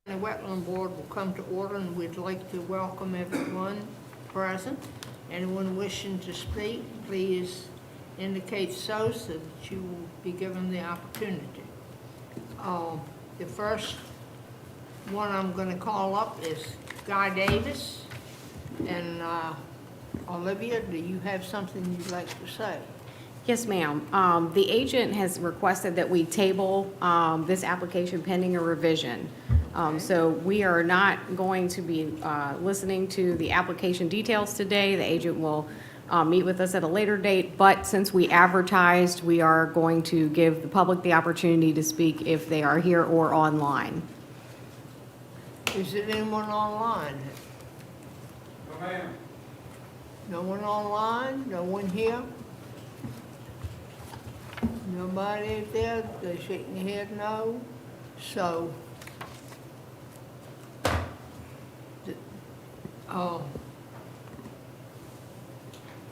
The Wetland Board will come to order, and we'd like to welcome everyone present. Anyone wishing to speak, please indicate so that you will be given the opportunity. The first one I'm going to call up is Guy Davis. And Olivia, do you have something you'd like to say? Yes, ma'am. The agent has requested that we table this application pending a revision. So we are not going to be listening to the application details today. The agent will meet with us at a later date, but since we advertised, we are going to give the public the opportunity to speak if they are here or online. Is there anyone online? No, ma'am. No one online? No one here? Nobody out there? They're shaking their head no. So,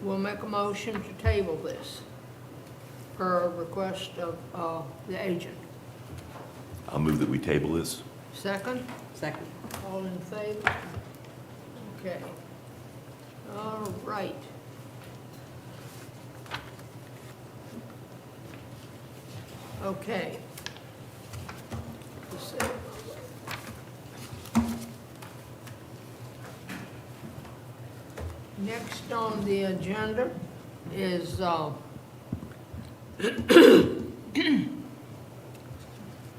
we'll make a motion to table this per request of the agent. I'll move that we table this. Second? Second. All in favor? Okay. All right. Okay. Next on the agenda is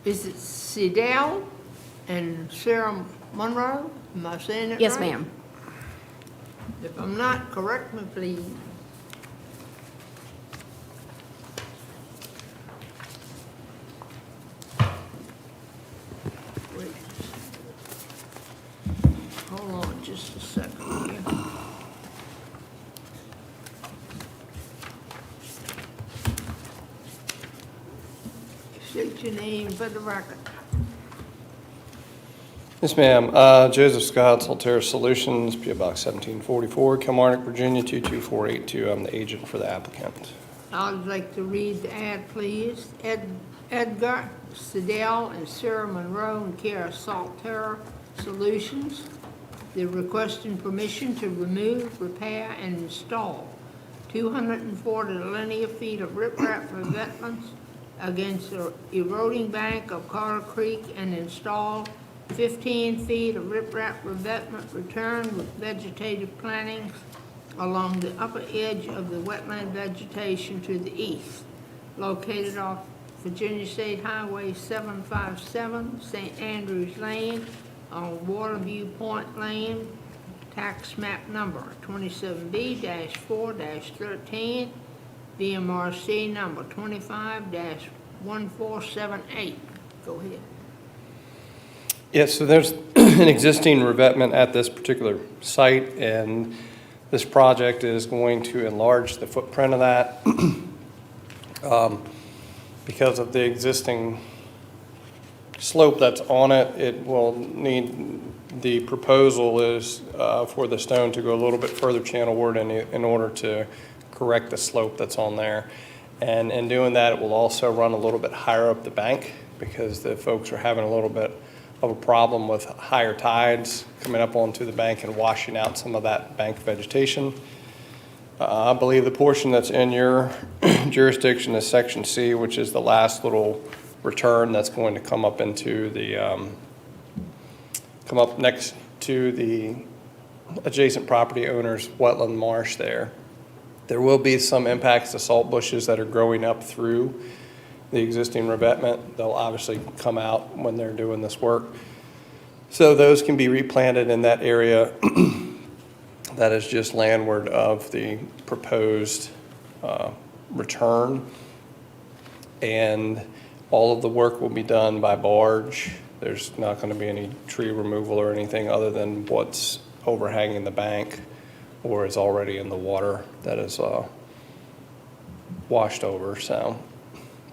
is it Cedell and Sarah Monroe? Am I saying it right? Yes, ma'am. If I'm not, correct me, please. Wait. Hold on just a second here. State your name for the record. Yes, ma'am. Joseph Scott, Solterra Solutions, P.O. Box 1744, Kilmarnock, Virginia 22482. I'm the agent for the applicant. I'd like to read the ad, please. Edgar Cedell and Sarah Monroe in care of Solterra Solutions. They're requesting permission to remove, repair, and install 240 linear feet of riprap revetments against the eroding bank of Carter Creek and install 15 feet of riprap revetment returned with vegetative plantings along the upper edge of the wetland vegetation to the east, located off Virginia State Highway 757, St. Andrews Lane, on Waterview Point Lane, tax map number 27B-4-13, VMRC number 25-1478. Go ahead. Yes, so there's an existing revetment at this particular site, and this project is going to enlarge the footprint of that. Because of the existing slope that's on it, it will need, the proposal is for the stone to go a little bit further channelward in order to correct the slope that's on there. And in doing that, it will also run a little bit higher up the bank because the folks are having a little bit of a problem with higher tides coming up onto the bank and washing out some of that bank vegetation. I believe the portion that's in your jurisdiction is Section C, which is the last little return that's going to come up into the, come up next to the adjacent property owner's wetland marsh there. There will be some impacts to salt bushes that are growing up through the existing revetment. They'll obviously come out when they're doing this work. So those can be replanted in that area that is just landward of the proposed return. And all of the work will be done by barge. There's not going to be any tree removal or anything other than what's overhanging the bank or is already in the water that is washed over. So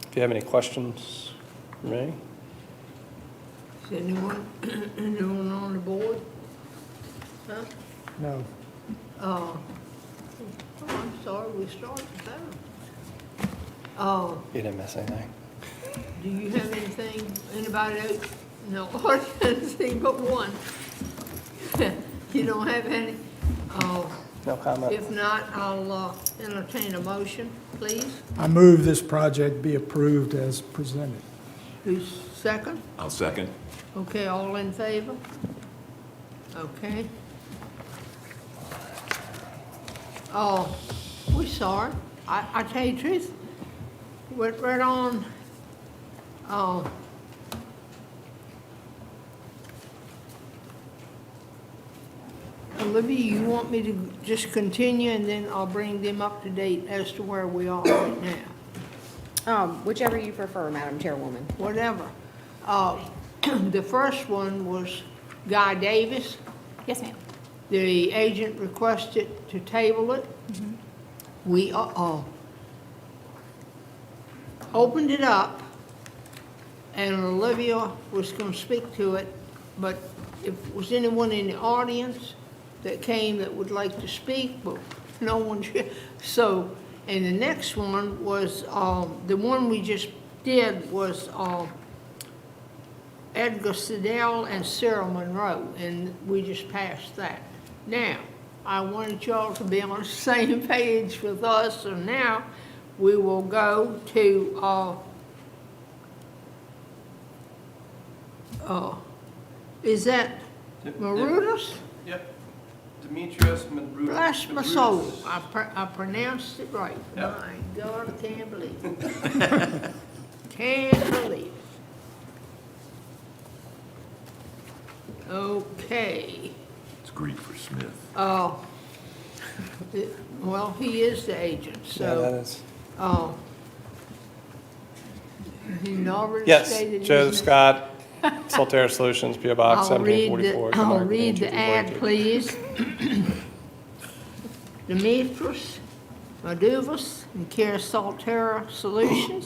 if you have any questions for me. Is anyone on the board? Huh? No. Oh, I'm sorry, we started there. You didn't miss anything. Do you have anything, anybody else No, I can't see but one. You don't have any? No comment. If not, I'll entertain a motion, please. I move this project be approved as presented. Who's second? I'll second. Okay, all in favor? Okay. Oh, we saw it. I tell you the truth, went right on, Olivia, you want me to just continue and then I'll bring them up to date as to where we are right now? Whichever you prefer, Madam Chairwoman. Whatever. The first one was Guy Davis. Yes, ma'am. The agent requested to table it. We opened it up, and Olivia was going to speak to it, but if there was anyone in the audience that came that would like to speak, but no one, so, and the next one was, the one we just did was Edgar Siddell and Sarah Monroe, and we just passed that. Now, I wanted y'all to be on the same page with us, so now we will go to, is that Marudas? Yep. Demetrius Madrudas. Bless my soul, I pronounced it right. Yep. My God, I can't believe it. Can't believe it. Okay. It's Greek for Smith. Well, he is the agent, Yeah, that so, is. he already Yes, stated. Joe his name. Scott, Solterra Solutions, P.O. Box I'll read the, 1744. I'll Denmark, read the New ad, Jersey. please. Demetrius Maduvus and Care Solterra Solutions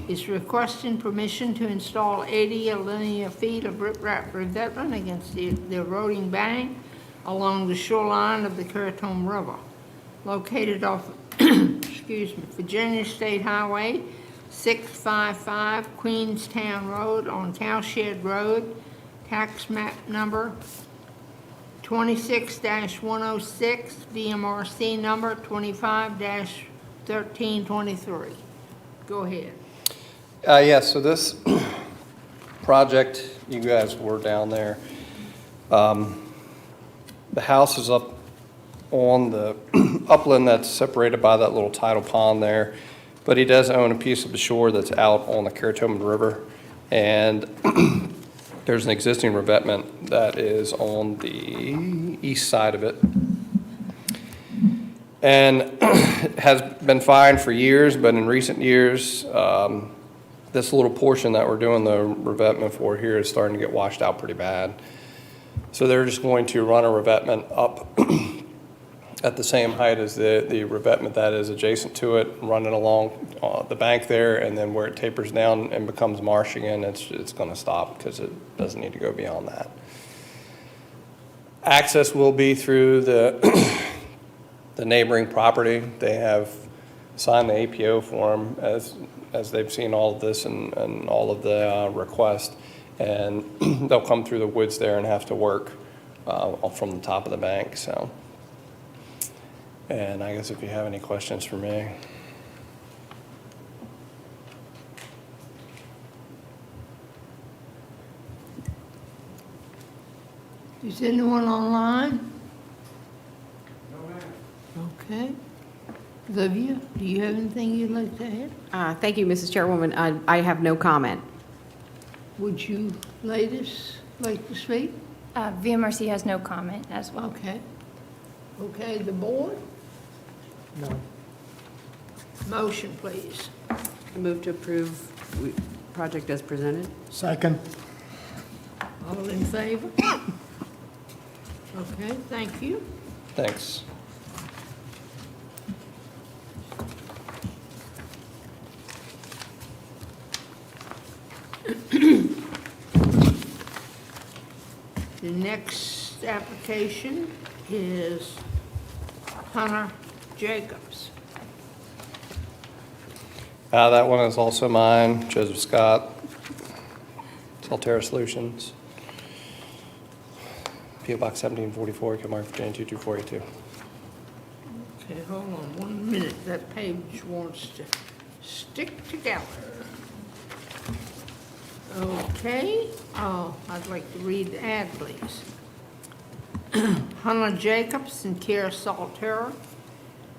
is requesting permission to install 80 linear feet of riprap revetment against the eroding bank along the shoreline of the Currituck River, located off, excuse me, Virginia State Highway 655 Queenstown Road on Cowshed Road, tax map number 26-106, VMRC number 25-1323. Go ahead. Yes, so this project, you guys were down there. The house is up on the upland that's separated by that little tidal pond there, but he does own a piece of the shore that's out on the Currituck River, and there's an existing revetment that is on the east side of it. And has been fine for years, but in recent years, this little portion that we're doing the revetment for here is starting to get washed out pretty bad. So they're just going to run a revetment up at the same height as the revetment that is adjacent to it, run it along the bank there, and then where it tapers down and becomes marsh again, it's going to stop because it doesn't need to go beyond that. Access will be through the neighboring property. They have signed the APO form as they've seen all of this and all of the requests, and they'll come through the woods there and have to work from the top of the bank. So. And I guess if you have any questions for me. Is anyone online? No, ma'am. Okay. Olivia, do you have anything you'd like to add? Thank you, Mrs. Chairwoman. I have no comment. Would you ladies like to speak? VMRC has no comment as well. Okay. Okay, the board? No. Motion, please. I move to approve project as presented. Second. All in favor? Okay, thank you. Thanks. The next application is Hunter Jacobs. That one is also mine, Joseph Scott, Salterra Solutions. PO Box 1744, Kilmarnock, Virginia 22482. Okay, hold on 1 minute. That page wants to stick together. Okay, I'd like to read the ad, please. Hannah Jacobs in care of Salterra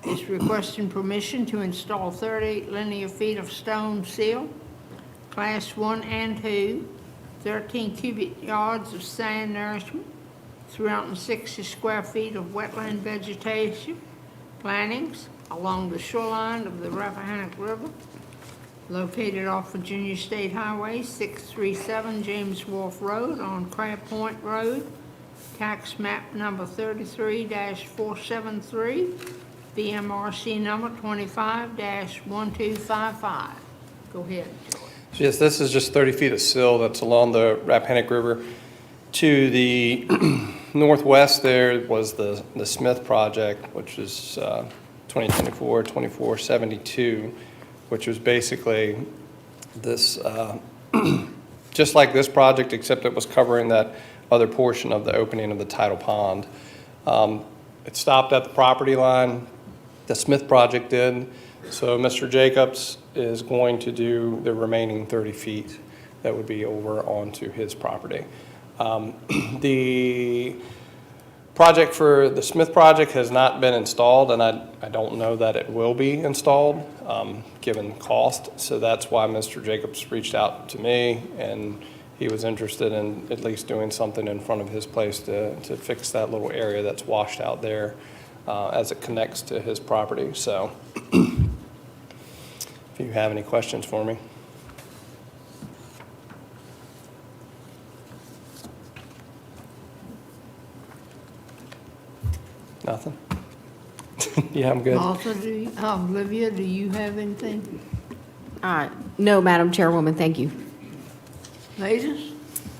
is requesting permission to install 38 linear feet of stone seal, Class 1 and 2, 13 cubic yards of sand nourishment, 360 square feet of wetland vegetation, plantings along the shoreline of the Rappahannock River, located off Virginia State Highway 637 James Wharf Road on Crab Point Road, tax map number 33-473, BMRC number 25-1255. Go ahead, George. So yes, this is just 30 feet of sill that's along the Rappahannock River. To the northwest there was the Smith project, which is 2024-2472, which was basically this, just like this project, except it was covering that other portion of the opening of the tidal pond. It stopped at the property line. The Smith project did. So Mr. Jacobs is going to do the remaining 30 feet that would be over onto his property. The project for the Smith project has not been installed, and I don't know that it will be installed, given cost. So that's why Mr. Jacobs reached out to me, and he was interested in at least doing something in front of his place to fix that little area that's washed out there as it connects to his property. So if you have any questions for me. Nothing? Yeah, I'm good. Martha, Olivia, do you have anything? No, Madam Chairwoman, thank you. Ladies?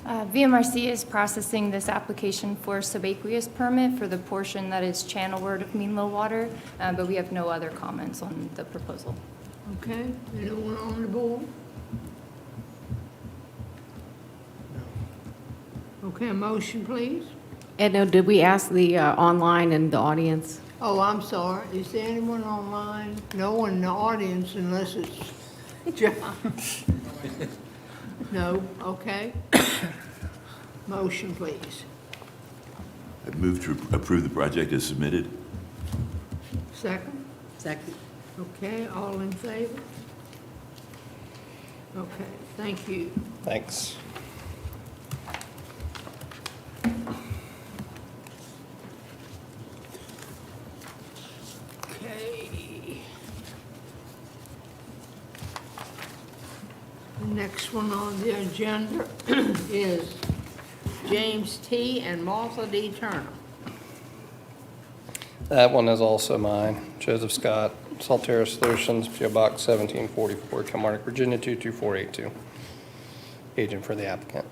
VMRC is processing this application for subaqueous permit for the portion that is channelward of mean low water, but we have no other comments on the proposal. Okay, anyone on the board? Okay, a motion, please. Edna, did we ask the online and the audience? Oh, I'm sorry. Is there anyone online? No one in the audience unless it's John. No, okay. Motion, please. I move to approve the project as submitted. Second? Second. Okay, all in favor? Okay, thank you. Thanks. Okay. The next one on the agenda is James T. and Martha D. Turner. That one is also mine. Joseph Scott, Salterra Solutions, PO Box 1744, Kilmarnock, Virginia 22482. Agent for the applicant.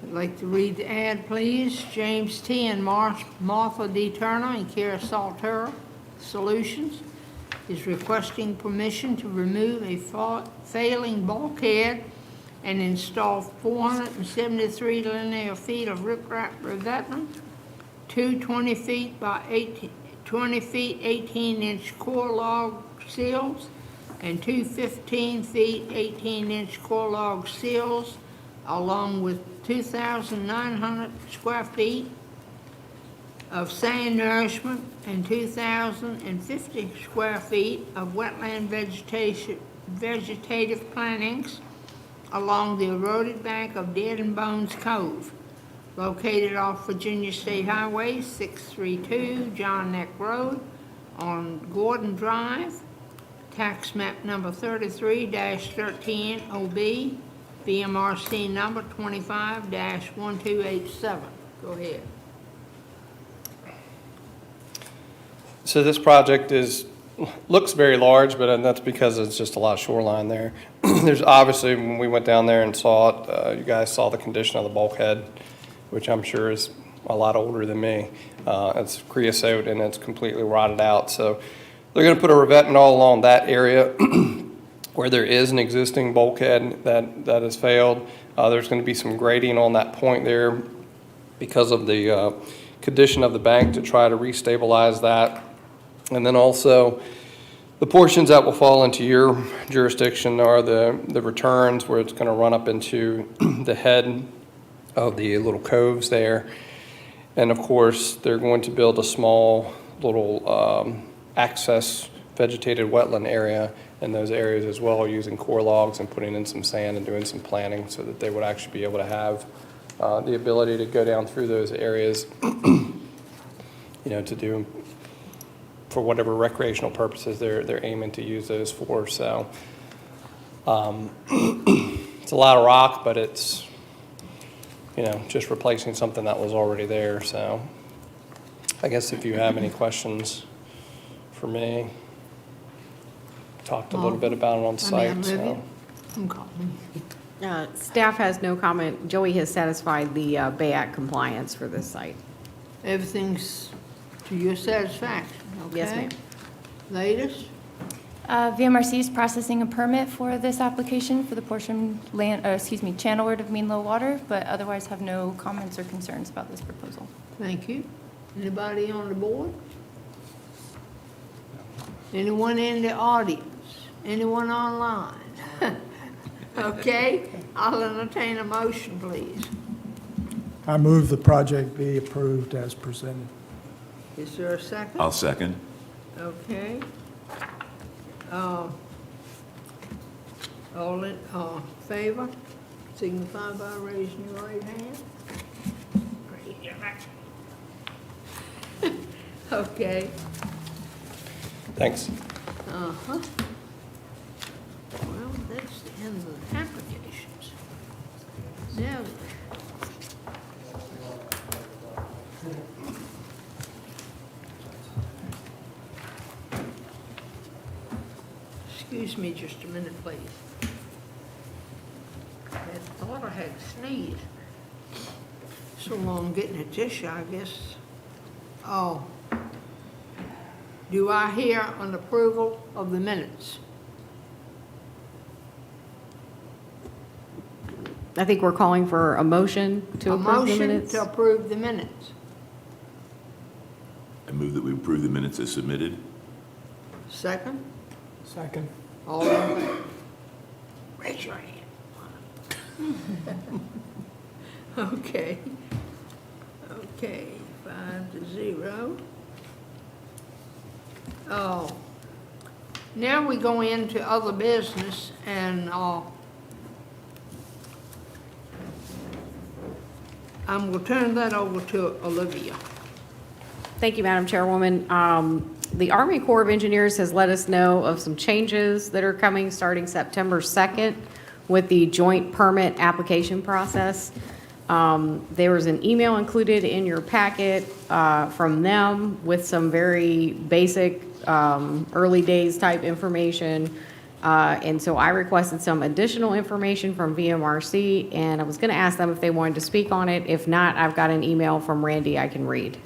I'd like to read the ad, please. James T. and Martha D. Turner in care of Salterra Solutions is requesting permission to remove a failing bulkhead and install 473 linear feet of riprap revetment, two 20 feet by 18-inch core log seals, and two 15 feet 18-inch core log seals, along with 2,900 square feet of sand nourishment and 2,050 square feet of wetland vegetative plantings along the eroded bank of Dead and Bones Cove, located off Virginia State Highway 632, John Neck Road, on Gordon Drive, tax map number 33-13 OB, BMRC number 25-1287. Go ahead. So this project looks very large, but that's because it's just a lot of shoreline there. There's obviously, when we went down there and saw it, you guys saw the condition of the bulkhead, which I'm sure is a lot older than me. It's creosote and it's completely rotted out. So they're going to put a revetment all along that area where there is an existing bulkhead that has failed. There's going to be some grading on that point there because of the condition of the bank to try to restabilize that. And then also, the portions that will fall into your jurisdiction are the returns where it's going to run up into the head of the little coves there. And of course, they're going to build a small little access vegetated wetland area in those areas as well, using core logs and putting in some sand and doing some planting so that they would actually be able to have the ability to go down through those areas, to do for whatever recreational purposes they're aiming to use those for. So it's a lot of rock, but it's just replacing something that was already there. So I guess if you have any questions for me, talked a little bit about it on site. So. I'm calling. Staff has no comment. Joey has satisfied the Bay Act compliance for this site. Everything's to your satisfaction, okay? Yes, ma'am. Latest? VMRC is processing a permit for this application for the portion channelward of mean low water, but otherwise have no comments or concerns about this proposal. Thank you. Anybody on the board? Anyone in the audience? Anyone online? Okay, I'll entertain a motion, please. I move the project be approved as presented. Is there a second? I'll second. Okay. All in favor, signify by raising your right hand. Raise your right. Okay. Thanks. Uh-huh. Well, that's the end of the applications. Now, excuse me just a minute, please. I thought I had sneezed. So long getting a tissue, I guess. Oh. Do I hear an approval of the minutes? I think we're calling for a motion to approve the A minutes. motion to approve the minutes. I move that we approve the minutes as submitted. Second? Second. All in favor? Raise your hand. Okay. Okay, 5-0. Oh. Now we go into other business and I'm going to turn that over to Olivia. Thank you, Madam Chairwoman. The Army Corps of Engineers has let us know of some changes that are coming starting September 2nd with the joint permit application process. There was an email included in your packet from them with some very basic early days type information. And so I requested some additional information from VMRC, and I was going to ask them if they wanted to speak on it. If not, I've got an email from Randy I can read.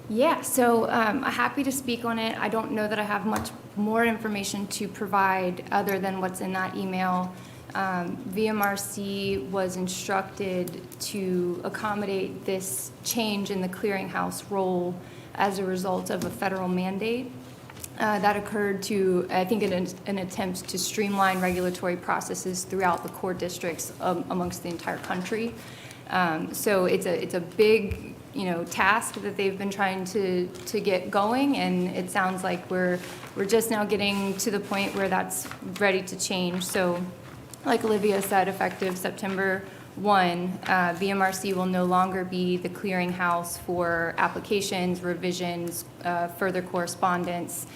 Yeah, so I'm happy to speak on it. I don't know that I have much more information to provide other than what's in that email. VMRC was instructed to accommodate this change in the clearinghouse role as a result of a federal mandate that occurred to, I think, in an attempt to streamline regulatory processes throughout the core districts amongst the entire country. So it's a big task that they've been trying to get going, and it sounds like we're just now getting to the point where that's ready to change. So like Olivia said, effective September 1, VMRC will no longer be the clearinghouse for applications, revisions, further correspondence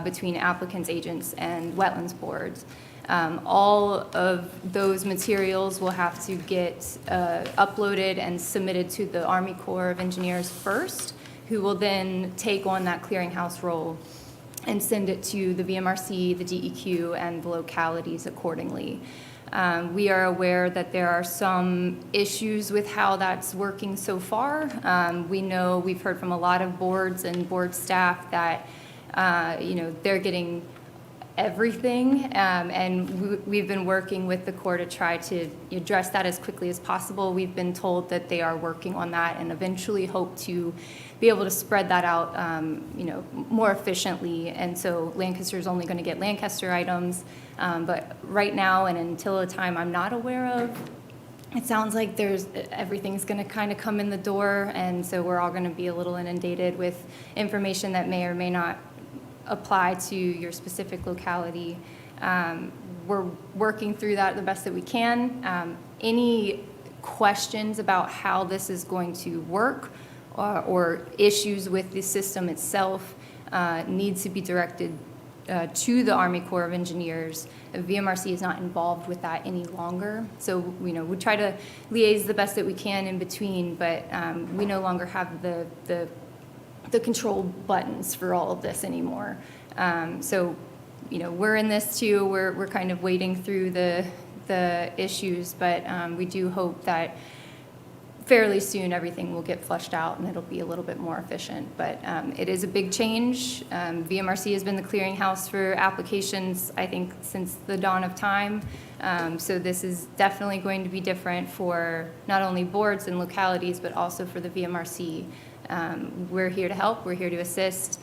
between applicants, agents, and wetlands boards. All of those materials will have to get uploaded and submitted to the Army Corps of Engineers first, who will then take on that clearinghouse role and send it to the VMRC, the DEQ, and the localities accordingly. We are aware that there are some issues with how that's working so far. We know we've heard from a lot of boards and board staff that they're getting everything, and we've been working with the Corps to try to address that as quickly as possible. We've been told that they are working on that and eventually hope to be able to spread that out, more efficiently. And so Lancaster's only going to get Lancaster items, but right now and until a time I'm not aware of, it sounds like everything's going to kind of come in the door, and so we're all going to be a little inundated with information that may or may not apply to your specific locality. We're working through that the best that we can. Any questions about how this is going to work or issues with the system itself needs to be directed to the Army Corps of Engineers. VMRC is not involved with that any longer. So, we try to liaise the best that we can in between, but we no longer have the control buttons for all of this anymore. So, we're in this too. We're kind of wading through the issues, but we do hope that fairly soon everything will get flushed out and it'll be a little bit more efficient. But it is a big change. VMRC has been the clearinghouse for applications, I think, since the dawn of time. So this is definitely going to be different for not only boards and localities, but also for the VMRC. We're here to help. We're here to assist.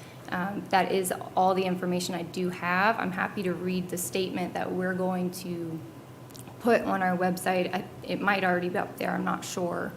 That is all the information I do have. I'm happy to read the statement that we're going to put on our website. It might already be up there. I'm not sure.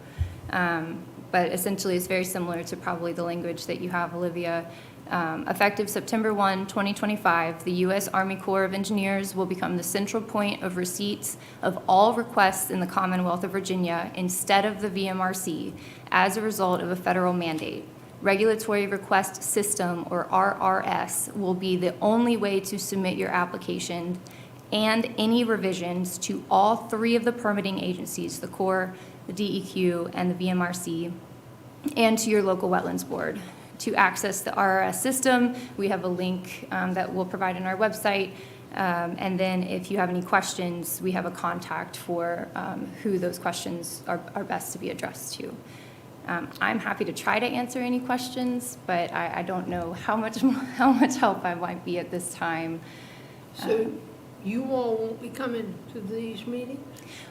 But essentially, it's very similar to probably the language that you have, Olivia. Effective September 1, 2025, the U.S. Army Corps of Engineers will become the central point of receipts of all requests in the Commonwealth of Virginia instead of the VMRC as a result of a federal mandate. Regulatory Request System, or RRS, will be the only way to submit your application and any revisions to all three of the permitting agencies, the Corps, the DEQ, and the VMRC, and to your local Wetlands Board. To access the RRS system, we have a link that we'll provide on our website. And then if you have any questions, we have a contact for who those questions are best to be addressed to. I'm happy to try to answer any questions, but I don't know how much help I might be at this time. So you all won't be coming to these meetings?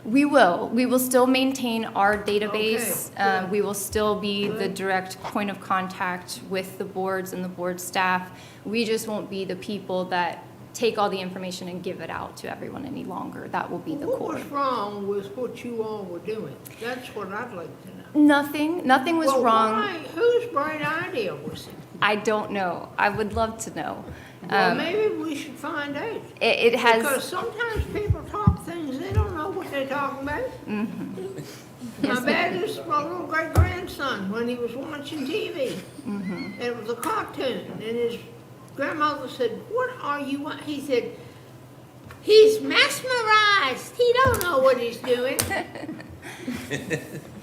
We will. We will still maintain our database. Okay, good. We will still be the Good. direct point of contact with the boards and the board staff. We just won't be the people that take all the information and give it out to everyone any longer. That will be the What core. was wrong with what you all were doing? That's what I'd like to know. Nothing was Well, wrong. why? Whose bright idea was it? I don't know. I would love to know. Well, maybe we should find out. It has. Because sometimes people talk things, they don't know what they're talking about. I bet it's my little great-grandson when he was watching TV. It was a cartoon, and his grandmother said, "What are you?" He said, "He's mesmerized. He don't know what he's doing."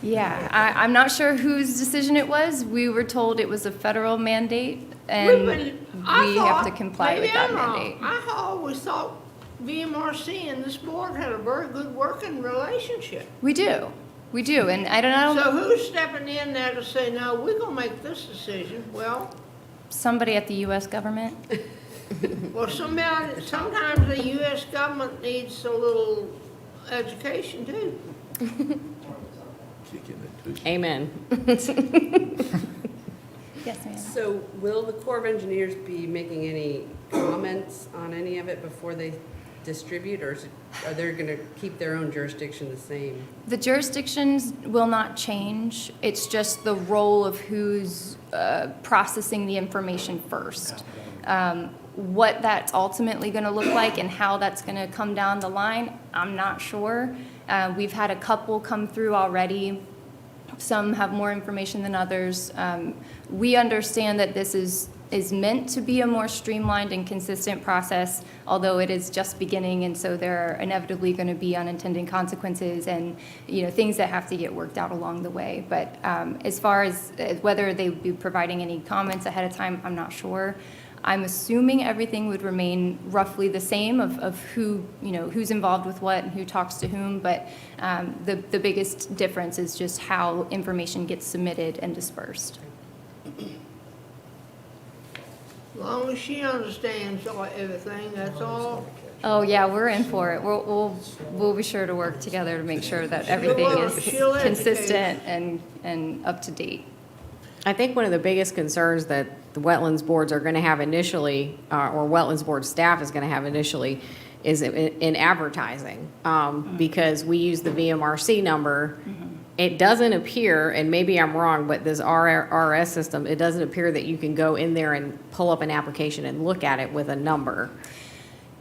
Yeah, I'm not sure whose decision it was. We were told it was a federal mandate, and we have to comply with that mandate. I always thought VMRC and this board had a very good working relationship. We do, and I don't know. So who's stepping in there to say, "No, we're gonna make this decision"? Well, Somebody at the U.S. government. sometimes the U.S. government needs a little education too. Kick in the tush. Amen. Yes, ma'am. So will the Corps of Engineers be making any comments on any of it before they distribute, or are they going to keep their own jurisdiction the same? The jurisdictions will not change. It's just the role of who's processing the information first. What that's ultimately going to look like and how that's going to come down the line, I'm not sure. We've had a couple come through already. Some have more information than others. We understand that this is meant to be a more streamlined and consistent process, although it is just beginning, and so there are inevitably going to be unintended consequences and things that have to get worked out along the way. But as far as whether they would be providing any comments ahead of time, I'm not sure. I'm assuming everything would remain roughly the same of who, who's involved with what and who talks to whom, but the biggest difference is just how information gets submitted and dispersed. As long as she understands everything, that's all. Oh, yeah, we're in for it. We'll be sure to work together to make sure that everything is she'll educate. consistent and up to date. I think one of the biggest concerns that the Wetlands Boards are going to have initially, or Wetlands Board staff is going to have initially, is in advertising. Because we use the VMRC number. It doesn't appear, and maybe I'm wrong, but this RS system, it doesn't appear that you can go in there and pull up an application and look at it with a number.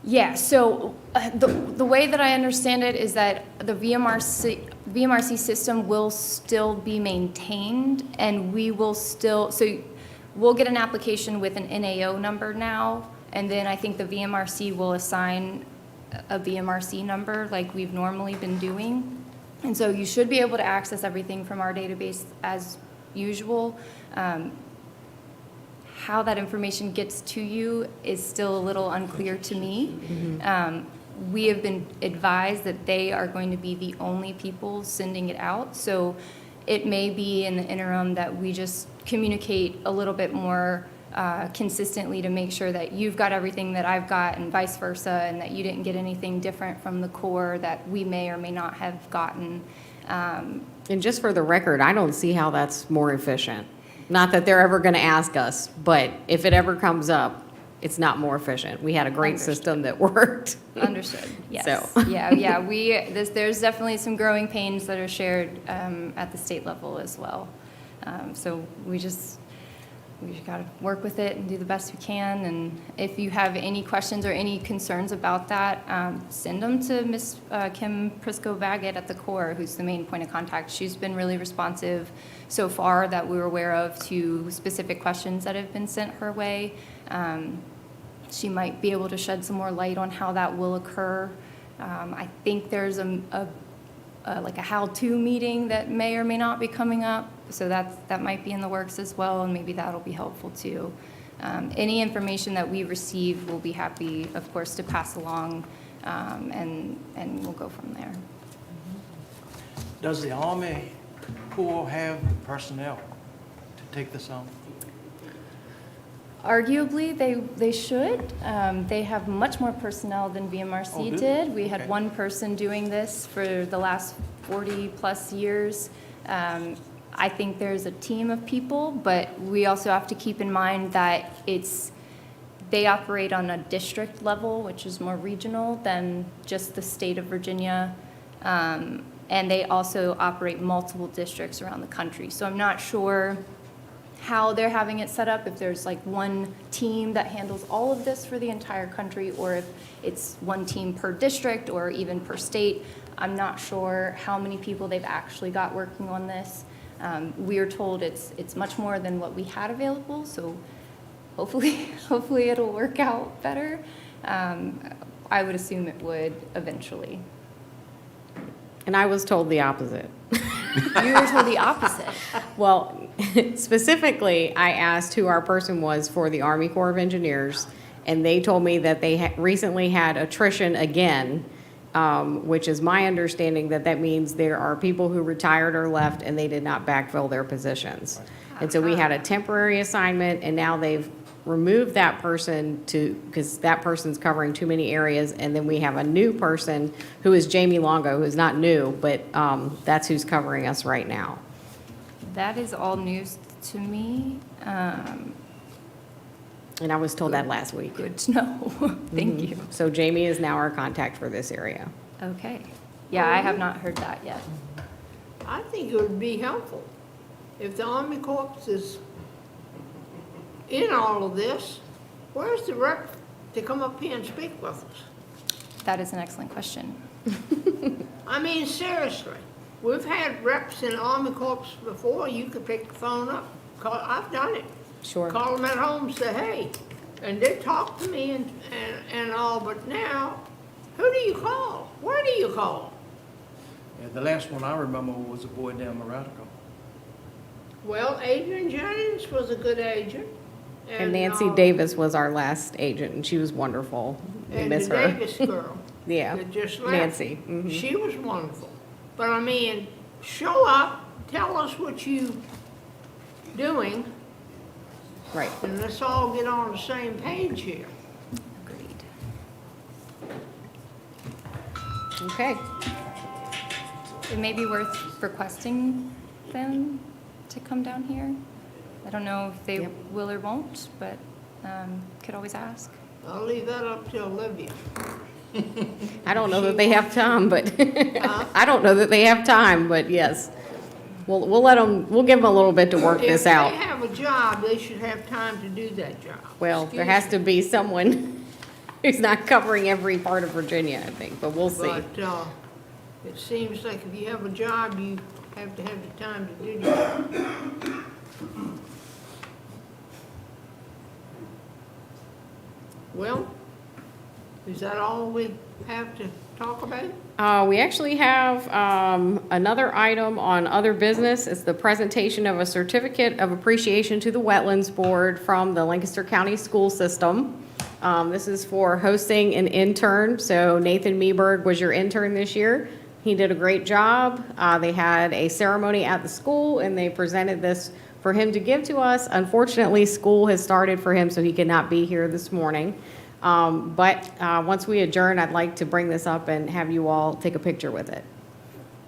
Yeah, so the way that I understand it is that the VMRC system will still be maintained, and we will still, so we'll get an application with an NAO number now, and then I think the VMRC will assign a VMRC number like we've normally been doing. And so you should be able to access everything from our database as usual. How that information gets to you is still a little unclear to me. We have been advised that they are going to be the only people sending it out. So it may be in the interim that we just communicate a little bit more consistently to make sure that you've got everything that I've got and vice versa, and that you didn't get anything different from the core that we may or may not have gotten. And just for the record, I don't see how that's more efficient. Not that they're ever going to ask us, but if it ever comes up, it's not more efficient. We had a great system that worked. Understood, yes. So. Yeah, there's definitely some growing pains that are shared at the state level as well. So we just got to work with it and do the best we can. And if you have any questions or any concerns about that, send them to Ms. Kim Prisco-Baggett at the Corps, who's the main point of contact. She's been really responsive so far that we were aware of to specific questions that have been sent her way. She might be able to shed some more light on how that will occur. I think there's like a how-to meeting that may or may not be coming up, so that might be in the works as well, and maybe that'll be helpful too. Any information that we receive, we'll be happy, of course, to pass along, and we'll go from there. Does the Army Corps have the personnel to take this on? Arguably, they should. They have much more personnel than VMRC Oh, do they? did. We had Okay. one person doing this for the last 40-plus years. I think there's a team of people, but we also have to keep in mind that they operate on a district level, which is more regional than just the state of Virginia. And they also operate multiple districts around the country. So I'm not sure how they're having it set up, if there's like one team that handles all of this for the entire country, or if it's one team per district or even per state. I'm not sure how many people they've actually got working on this. We are told it's much more than what we had available, so hopefully it'll work out better. I would assume it would eventually. And I was told the opposite. You were told the opposite. Well, specifically, I asked who our person was for the Army Corps of Engineers, and they told me that they recently had attrition again, which is my understanding that means there are people who retired or left and they did not backfill their positions. And so we had a temporary assignment, and now they've removed that person because that person's covering too many areas, and then we have a new person who is Jamie Longo, who's not new, but that's who's covering us right now. That is all news to me. And I was told that last week. Good to know. Thank you. So Jamie is now our contact for this area. Okay. Yeah, I have not heard that yet. I think it would be helpful if the Army Corps is in all of this. Where's the rep to come up here and speak with us? That is an excellent question. I mean, seriously, we've had reps in Army Corps before. You could pick the phone up. I've done it. Sure. Call them at home, say, hey, and they talk to me and all, but now, who do you call? Where do you call? Yeah, the last one I remember was a boy down Moratico. Well, Adrian Jennings was a good agent. And Nancy Davis was our last agent, and she was wonderful. We And miss the her. Davis girl. Yeah, That just left. Nancy. Mhm. She was wonderful. But I mean, show up, tell us what you doing, Right. Then let's all get on the same page here. Agreed. Okay. It may be worth requesting them to come down here. I don't know if they Yep. will or won't, but could always ask. I'll leave that up to Olivia. I don't know that they have time, but, I don't know that they have time, but yes. We'll let them, we'll give them a little bit to work this out. If they have a job, they should have time to do that job. Well, there has to be someone who's not covering every part of Virginia, I think, but we'll see. But it seems like if you have a job, you have to have the time to do that. Well, is that all we have to talk about? We actually have another item on other business. It's the presentation of a certificate of appreciation to the Wetlands Board from the Lancaster County School System. This is for hosting an intern. So Nathan Meberg was your intern this year. He did a great job. They had a ceremony at the school, and they presented this for him to give to us. Unfortunately, school has started for him, so he could not be here this morning. But once we adjourn, I'd like to bring this up and have you all take a picture with it.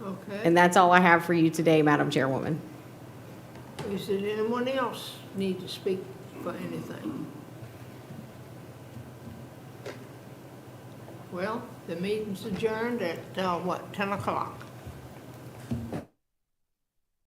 Okay. And that's all I have for you today, Madam Chairwoman. Is there anyone else need to speak for anything? Well, the meeting's adjourned at, 10 o'clock?